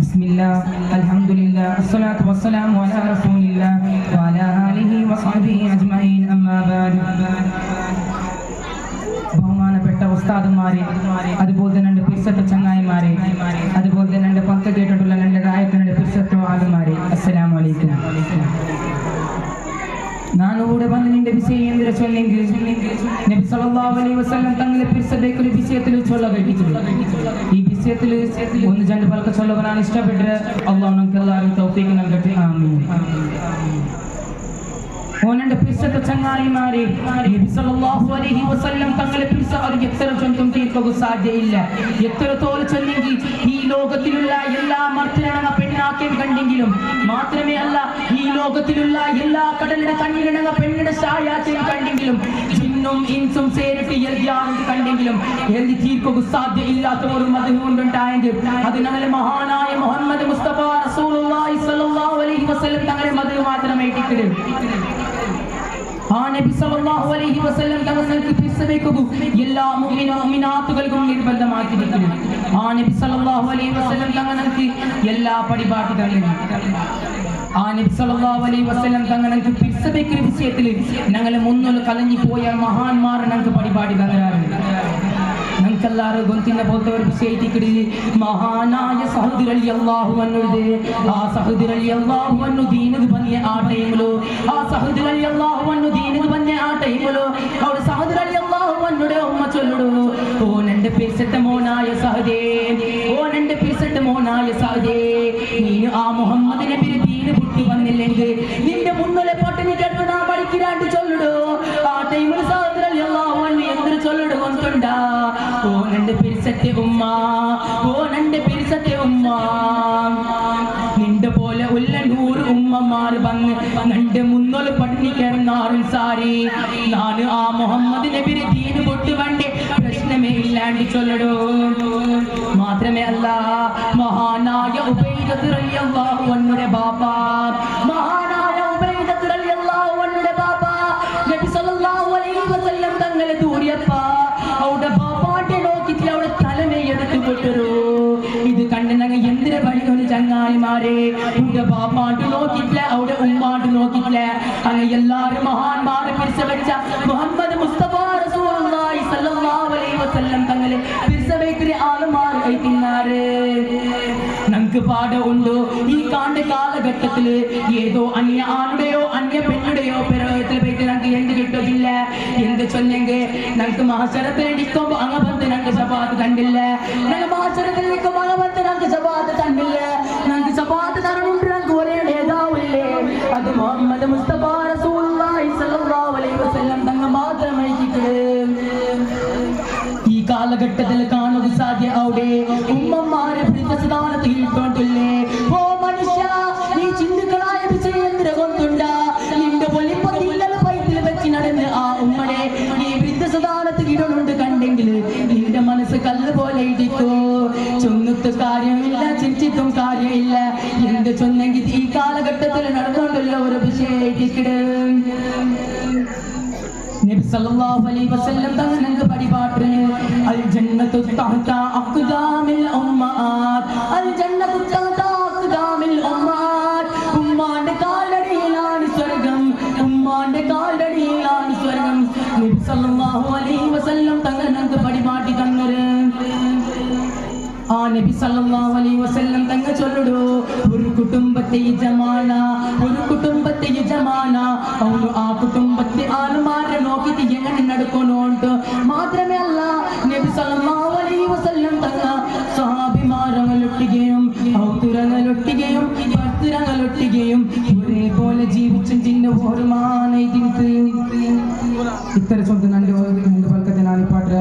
ബിസ്മില്ലാഹ് അൽഹംദുലില്ലാഹ് അസ്സലാത്തു വസ്സലാമു അലാ റസൂലില്ലാഹ് വഅലാ ആലിഹി വസഹ്ബിഹി അജ്മഈൻ അമ്മാ ബഅദ്. ബഹുമാനപ്പെട്ട ഉസ്താദുമാരെ, അതുപോലെ തന്നെ എൻ്റെ പിർസത്ത ചങ്ങായിമാരെ, അതുപോലെ തന്നെ എൻ്റെ പത്ത് കേട്ടിട്ടുള്ള എൻ്റെ രായത്തിൻ്റെ പിർസത്ത ആളുമാരെ, അസ്സലാമു അലൈക്കും. നാനൂടെ വന്ന് നിന്റെ വിഷയം എന്തിനാ ചൊല്ലെങ്കിൽ നബി സല്ലല്ലാഹു അലൈഹി വസല്ലം തങ്ങളെ പിർസതേക്ക് ഒരു വിഷയത്തിൽ ചൊല്ല കഴിച്ചിട്ടുണ്ട്. ഈ വിഷയത്തിൽ ഒന്ന് രണ്ട് പലക ചൊല്ലുവാനാണ് ഇഷ്ടപ്പെട്ടത്. അല്ലാഹു നമുക്ക് എല്ലാവരും തൗഫീഖ് നൽകട്ടെ. ആമീൻ. ഓനന്റെ പിർസത്തെ ചങ്ങായിമാരെ, നബി സല്ലല്ലാഹു അലൈഹി വസല്ലം തങ്ങളെ പിർസ അത് എത്ര ചൊല്ലും തീർക്കുക സാധ്യയില്ല. എത്ര തോൽ ചൊല്ലെങ്കിൽ ഈ ലോകത്തിലുള്ള എല്ലാ മർത്തരണ പെണ്ണാക്കേം കണ്ടെങ്കിലും മാത്രമേ അല്ല, ഈ ലോകത്തിലുള്ള എല്ലാ കടലിന്റെ കണ്ണിലിണങ്ങ പെണ്ണിന്റെ സായാച്ചയും കണ്ടെങ്കിലും ജിന്നും ഇൻസും ചേരിട്ട് എഴുതിയാണെന്ന് കണ്ടെങ്കിലും എഴുതി തീർക്കുക സാധ്യയില്ലാത്ത ഒരു മതം കൊണ്ടുണ്ടായെങ്കിൽ അത് ഞങ്ങളെ മഹാനായ മുഹമ്മദ് മുസ്തഫ റസൂലുള്ളാഹി സ്വല്ലല്ലാഹു അലൈഹി വസല്ലം തങ്ങളെ മതം മാത്രമേ ഇട്ടിട്ട് ആ നബി സല്ലല്ലാഹു അലൈഹി വസല്ലം തങ്ങൾക്ക് പിർസവയ്ക്കുക എല്ലാ മുഅ്മിനാത്തുകൾക്കും നിർബന്ധമാക്കിയിരിക്കുന്നു. ആ നബി സല്ലല്ലാഹു അലൈഹി വസല്ലം തങ്ങൾക്ക് എല്ലാ പരിപാടികളും ആ നബി സല്ലല്ലാഹു അലൈഹി വസല്ലം തങ്ങൾക്ക് പിർസവയ്ക്കുന്ന വിഷയത്തിൽ ഞങ്ങളെ മുന്നിൽ കലഞ്ഞു പോയ മഹാന്മാർ ഞങ്ങൾക്ക് പരിപാടി തരാറുണ്ട്. ഞങ്ങൾക്കെല്ലാവരും ഗൊന്തിന്റെ പോലത്തെ ഒരു വിഷയത്തിക്കിടി മഹാനായ സഹദ് റളിയല്ലാഹു അൻഹു, ആ സഹദ് റളിയല്ലാഹു അൻഹു ദീനത് ബന്യ ആ ടൈമിലോ, ആ സഹദ് റളിയല്ലാഹു അൻഹു ദീനത് ബന്യ ആ ടൈമിലോ അവിടെ സഹദ് റളിയല്ലാഹു അൻഹുടെ ഉമ്മ ചൊല്ലുടോ, ഓ നന്റെ പിർസത്തെ മോനായ സഹദേ, ഓ നന്റെ പിർസത്തെ മോനായ സഹദേ, നീನು ആ മുഹമ്മദ് നബിയുടെ ദീന് വിട്ടു വന്നില്ലെങ്കിൽ നിന്റെ മുന്നിലെ പട്ടിണി കേട്ട് നാ പഠിക്കാണ്ട് ചൊല്ലുടോ. ആ ടൈമിൽ സഹദ് റളിയല്ലാഹു അൻഹു എന്തൊരു ചൊല്ലുടോ കൊണ്ടുണ്ടാ, ഓ നന്റെ പിർസത്തെ ഉമ്മ, ഓ നന്റെ പിർസത്തെ ഉമ്മ, നിന്റെ പോലെ ഉള്ള 100 ഉമ്മമാർ വന്ന് നന്റെ മുന്നോല് പട്ടിണി കിടന്നാറും സാരി നാന് ആ മുഹമ്മദ് നബിയുടെ ദീന് പൊട്ടു വണ്ടി പ്രശ്നമേ ഇല്ലാണ്ട് ചൊല്ലടോ. മാത്രമേ അല്ല, മഹാനായ ഉബൈദത്ത് റളിയല്ലാഹു അൻഹുടെ ബാപ്പ, മഹാനായ ഉബൈദത്ത് റളിയല്ലാഹു അൻഹുടെ ബാപ്പ നബി സല്ലല്ലാഹു അലൈഹി വസല്ലം തങ്ങളെ ദൂരിയപ്പ അവിടെ ബാപ്പാട്ടെ നോക്കിട്ട് അവിടെ തലമേയെടുത്ത് പൊട്ടരു. ഇത് കണ്ട് ഞങ്ങൾ എന്തിനെ പഠിക്കുന്നു ചങ്ങായിമാരെ, ഇവിടെ ബാപ്പാട്ട് നോക്കിട്ടില്ല, അവിടെ ഉമ്മാട്ട് നോക്കിട്ടില്ല. അങ്ങനെ എല്ലാവരും മഹാന്മാരെ പിരിച്ച വെച്ച മുഹമ്മദ് മുസ്തഫ റസൂലുള്ളാഹി സ്വല്ലല്ലാഹു അലൈഹി വസല്ലം തങ്ങളെ പിരിച്ചവയ്ക്കുന്ന ആളുമാർ കഴിക്കുന്നാറ് ഞങ്ങൾക്ക് പാഠമുണ്ടോ. ഈ കാണ്ട കാലഘട്ടത്തില് ഏതോ അന്യ ആളുടെയോ അന്യ പെണ്ണുടെയോ പെരത്തിൽ പോയിട്ട് ഞങ്ങൾക്ക് എന്ത് കിട്ടില്ല. എന്ത് ചൊല്ലെങ്കിൽ ഞങ്ങൾക്ക് മഹശറത്തിൽ നിൽക്കുമ്പോ അങ്ങപത്ത് ഞങ്ങൾക്ക് ശബാത്ത് കണ്ടില്ല, ഞങ്ങൾ മഹശറത്തിൽ നിൽക്കുമ്പോ അങ്ങപത്ത് ഞങ്ങൾക്ക് ശബാത്ത് കണ്ടില്ല. ഞങ്ങൾക്ക് ശബാത്ത് തരണുണ്ട്, ഞങ്ങൾക്ക് ഒരേ നേതാവില്ലേ, അത് മുഹമ്മദ് മുസ്തഫ റസൂലുള്ളാഹി സ്വല്ലല്ലാഹു അലൈഹി വസല്ലം തങ്ങൾ മാത്രമേ. ഈ കാലഘട്ടത്തിൽ കാണുക സാധ്യ അവിടെ ഉമ്മമാരെ വൃദ്ധസ്ഥാനത്ത് ഇട്ടോണ്ടില്ലേ. ഓ മനുഷ്യ, നീ ചിന്തുക്കളായ വിജയേന്ദ്ര കൊണ്ടുണ്ട നിന്റെ പൊലിപ്പത്തില്ലത് പൈത്തിൽ വെച്ച് നടന്ന് ആ ഉമ്മടെ ഈ വൃദ്ധസ്ഥാനത്ത് ഇടണുണ്ട് കണ്ടെങ്കിൽ നിന്റെ മനസ്സ് കല്ല് പോലെ ഇടിക്കോ. ചൊന്നിട്ട് കാര്യമില്ല, ചിരിച്ചിട്ടും കാര്യമില്ല. എന്ത് ചൊന്നെങ്കിൽ ഈ കാലഘട്ടത്തിൽ നടന്നുകൊണ്ടുള്ള ഒരു വിഷയിക്കിട്. നബി സല്ലല്ലാഹു അലൈഹി വസല്ലം തങ്ങൾക്ക് പരിപാടി അൽ ജന്നത്തു തഹ്ത അഖ്ദാമിൽ ഉമ്മാത്, അൽ ജന്നത്തു തഹ്ത അഖ്ദാമിൽ ഉമ്മാത്. ഉമ്മാന്റെ കാലടിയിലാണ് സ്വർഗ്ഗം, ഉമ്മാന്റെ കാലടിയിലാണ് സ്വർഗ്ഗം. നബി സല്ലല്ലാഹു അലൈഹി വസല്ലം തങ്ങൾക്ക് പരിപാടി തന്നത്. ആ നബി സല്ലല്ലാഹു അലൈഹി വസല്ലം തങ്ങൾ ചൊല്ലുടോ, ഒരു കുടുംബത്തെ യജമാന, ഒരു കുടുംബത്തെ യജമാന അവನು ആ കുടുംബത്തെ ആളുമാരെ നോക്കിയിട്ട് എങ്ങനെ നടക്കണോണ്ട്. മാത്രമേ അല്ല, നബി സല്ലല്ലാഹു അലൈഹി വസല്ലം തങ്ങൾ സ്വഹാബിമാരങ്ങളൊട്ടികയും ഔതുരങ്ങളൊട്ടികയും ഭക്തരങ്ങളൊട്ടികയും ഒരേപോലെ ജീവിച്ചും ചിന്ന ഓർമാനയിട്ടിട്ട് ഇത്തരം സ്വന്തം രണ്ട് പൽക്കത്തെ നാല് പാട്ട്